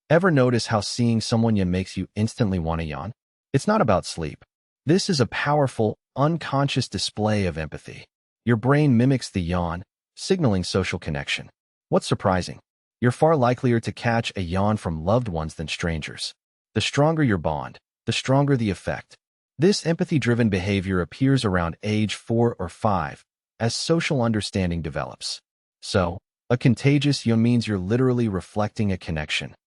Ever notice how seeing someone yawn makes you instantly want to yawn? It's not about sleep. This is a powerful, unconscious display of empathy. Your brain mimics the yawn, signaling social connection. What's surprising? You're far likelier to catch a yawn from loved ones than strangers. The stronger your bond, the stronger the effect. This empathy-driven behavior appears around age 4 or 5, as social understanding develops. So, a contagious yawn means you're literally reflecting a connection.